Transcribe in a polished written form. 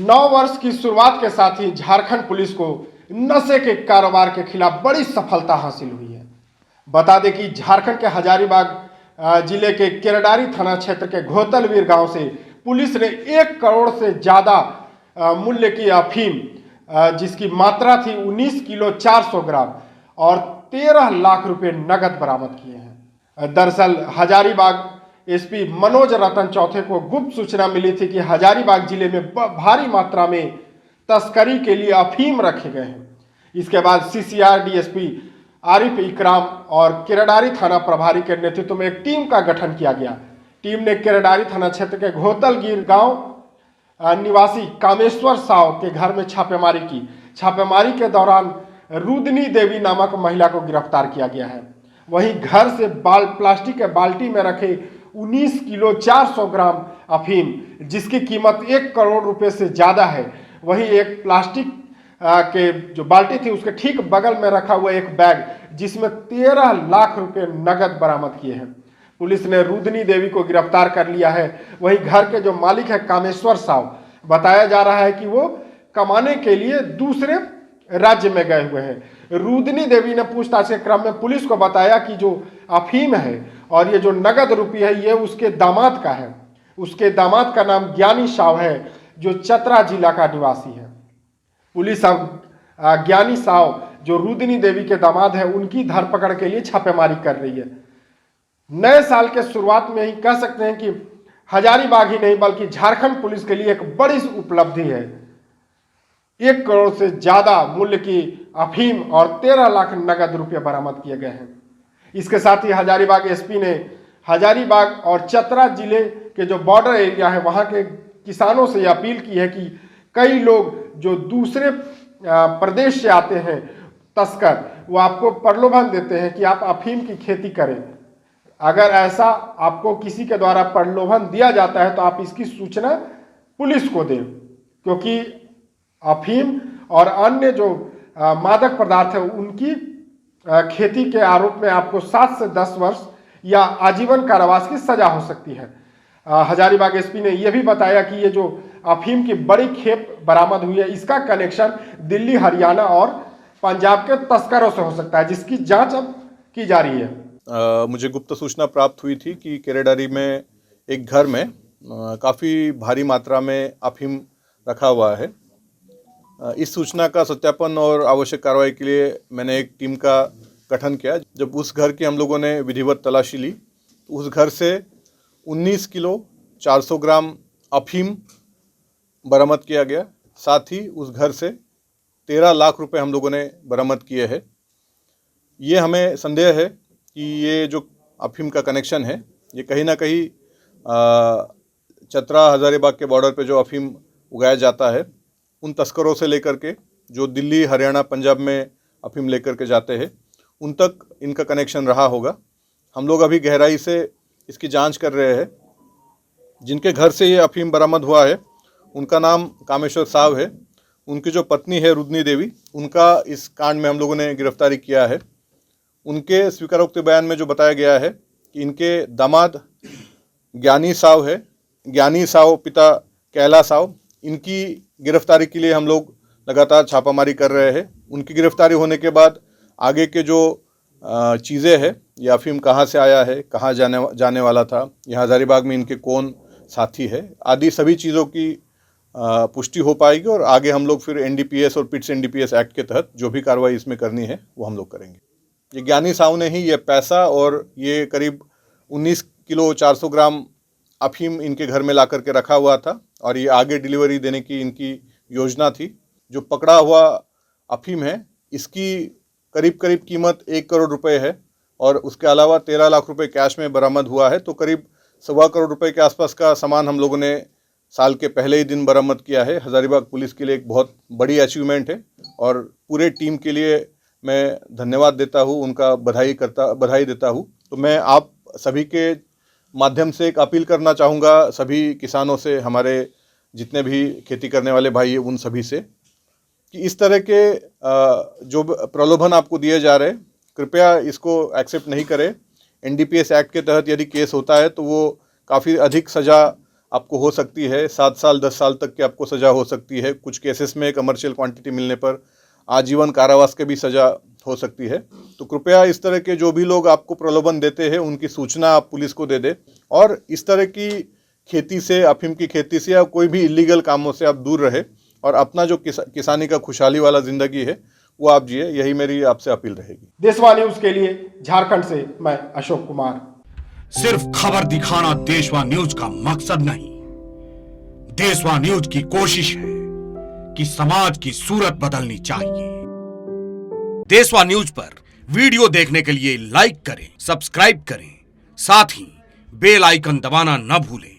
नौ वर्ष की शुरुआत के साथ ही झारखंड पुलिस को नशे के कारोबार के खिलाफ बड़ी सफलता हासिल हुई है। बता दें कि झारखंड के हजारीबाग जिले के केरडारी थाना क्षेत्र के घोतलवीर गांव से पुलिस ने 1 करोड़ से ज़्यादा मूल्य की अफीम जिसकी मात्रा थी 19 किलो 400 ग्राम और 13 लाख रुपए नगद बरामद किए हैं। दरअसल हजारीबाग एसपी मनोज रतन चौथे को गुप्त सूचना मिली थी कि हजारीबाग जिले में भारी मात्रा में तस्करी के लिए अफीम रखे गए हैं। इसके बाद सीसीआर डीएसपी आरिफ इकराम और केरडारी थाना प्रभारी के नेतृत्व में एक टीम का गठन किया गया। टीम ने केरडारी थाना क्षेत्र के घोतलगीर गांव निवासी कामेश्वर साव के घर में छापेमारी की। छापेमारी के दौरान रुदनी देवी नामक महिला को गिरफ्तार किया गया है। वहीं घर से प्लास्टिक के बाल्टी में रखे 19 किलो 400 ग्राम अफीम जिसकी कीमत 1 करोड़ रुपए से ज़्यादा है, वहीं एक प्लास्टिक के जो बाल्टी थी उसके ठीक बगल में रखा हुआ एक बैग जिसमें 13 लाख रुपए नगद बरामद किए हैं। पुलिस ने रुदनी देवी को गिरफ्तार कर लिया है। वहीं घर के जो मालिक है कामेश्वर साव, बताया जा रहा है कि वो कमाने के लिए दूसरे राज्य में गए हुए हैं। रुदनी देवी ने पूछताछ के क्रम में पुलिस को बताया कि जो अफीम है और ये जो नगद रुपये है ये उसके दामाद का है। उसके दामाद का नाम ज्ञानी साव है जो चतरा जिला का निवासी है। पुलिस अब ज्ञानी साव जो रुदनी देवी के दामाद है उनकी धरपकड़ के लिए छापेमारी कर रही है। नए साल के शुरुआत में ही कह सकते हैं कि हजारीबाग ही नहीं बल्कि झारखंड पुलिस के लिए एक बड़ी उपलब्धि है। 1 करोड़ से ज्यादा मूल्य की अफीम और 13 लाख नगद रुपये बरामद किए गए हैं। इसके साथ ही हजारीबाग एसपी ने हजारीबाग और चतरा जिले के जो बॉर्डर एरिया है वहां के किसानों से अपील की है कि कई लोग जो दूसरे प्रदेश से आते हैं तस्कर, वो आपको प्रलोभन देते हैं कि आप अफीम की खेती करें। अगर ऐसा आपको किसी के द्वारा प्रलोभन दिया जाता है तो आप इसकी सूचना पुलिस को दें, क्योंकि अफीम और अन्य जो मादक पदार्थ है उनकी खेती के आरोप में आपको 7 से 10 वर्ष या आजीवन कारावास की सजा हो सकती है। हजारीबाग एसपी ने यह भी बताया कि ये जो अफीम की बड़ी खेप बरामद हुई है इसका कनेक्शन दिल्ली, हरियाणा और पंजाब के तस्करों से हो सकता है, जिसकी जांच अब की जा रही है। मुझे गुप्त सूचना प्राप्त हुई थी कि केरेडारी में एक घर में काफ़ी भारी मात्रा में अफीम रखा हुआ है। इस सूचना का सत्यापन और आवश्यक कार्रवाई के लिए मैंने एक टीम का गठन किया। जब उस घर की हम लोगों ने विधिवत तलाशी ली तो उस घर से 19 किलो 400 ग्राम अफीम बरामद किया गया। साथ ही उस घर से 13 लाख रुपए हम लोगों ने बरामद किए हैं। ये हमें संदेह है कि ये जो अफीम का कनेक्शन है ये कहीं ना कहीं चतरा हजारीबाग के बॉर्डर पे जो अफीम उगाया जाता है उन तस्करों से लेकर के जो दिल्ली, हरियाणा, पंजाब में अफीम लेकर के जाते हैं उन तक इनका कनेक्शन रहा होगा। हम लोग अभी गहराई से इसकी जांच कर रहे हैं। जिनके घर से ये अफीम बरामद हुआ है उनका नाम कामेश्वर साव है। उनकी जो पत्नी है रुदनी देवी, उनका इस कांड में हम लोगों ने गिरफ्तारी किया है। उनके स्वीकारोक्ति बयान में जो बताया गया है कि इनके दामाद ज्ञानी साव है, ज्ञानी साव पिता कैला साव, इनकी गिरफ्तारी के लिए हम लोग लगातार छापामारी कर रहे हैं। उनकी गिरफ्तारी होने के बाद आगे के जो चीज़ें हैं, ये अफीम कहाँ से आया है, कहाँ जाने वाला था, यहाँ हजारीबाग में इनके कौन साथी है, आदि सभी चीज़ों की पुष्टि हो पाएगी और आगे हम लोग फिर एनडीपीएस और पिट्स एनडीपीएस एक्ट के तहत जो भी कार्रवाई इसमें करनी है वो हम लोग करेंगे। ये ज्ञानी साहू ने ही ये पैसा और ये करीब 19 किलो 400 ग्राम अफीम इनके घर में ला करके रखा हुआ था और ये आगे डिलीवरी देने की इनकी योजना थी। जो पकड़ा हुआ अफीम है इसकी करीब कीमत 1 करोड़ रुपए है और उसके अलावा 13 लाख रुपए कैश में बरामद हुआ है। तो करीब 1.25 करोड़ रुपए के आसपास का सामान हम लोगों ने साल के पहले ही दिन बरामद किया है। हजारीबाग पुलिस के लिए एक बहुत बड़ी अचीवमेंट है और पूरे टीम के लिए मैं धन्यवाद देता हूँ, उनका बधाई देता हूँ। तो मैं आप सभी के माध्यम से एक अपील करना चाहूँगा सभी किसानों से, हमारे जितने भी खेती करने वाले भाई हैं उन सभी से, कि इस तरह के जो प्रलोभन आपको दिए जा रहे हैं कृपया इसको एक्सेप्ट नहीं करें। एनडीपीएस एक्ट के तहत यदि केस होता है तो वो काफ़ी अधिक सज़ा आपको हो सकती है 7 साल 10 साल तक की आपको सज़ा हो सकती है। कुछ केसेस में कमर्शियल क्वांटिटी मिलने पर आजीवन कारावास के भी सज़ा हो सकती है। तो कृपया इस तरह के जो भी लोग आपको प्रलोभन देते हैं उनकी सूचना आप पुलिस को दे दें और इस तरह की खेती से, अफीम की खेती से या कोई भी इलीगल कामों से आप दूर रहे और अपना जो किसानी का खुशहाली वाला ज़िंदगी है वो आप जिए। यही मेरी आपसे अपील रहेगी। देशवा न्यूज़ के लिए झारखंड से मैं अशोक कुमार। सिर्फ खबर दिखाना देशवा न्यूज का मकसद नहीं, देशवा न्यूज की कोशिश है कि समाज की सूरत बदलनी चाहिए। देशवा न्यूज पर वीडियो देखने के लिए लाइक करें, सब्सक्राइब करें, साथ ही बेल आइकन दबाना न भूलें।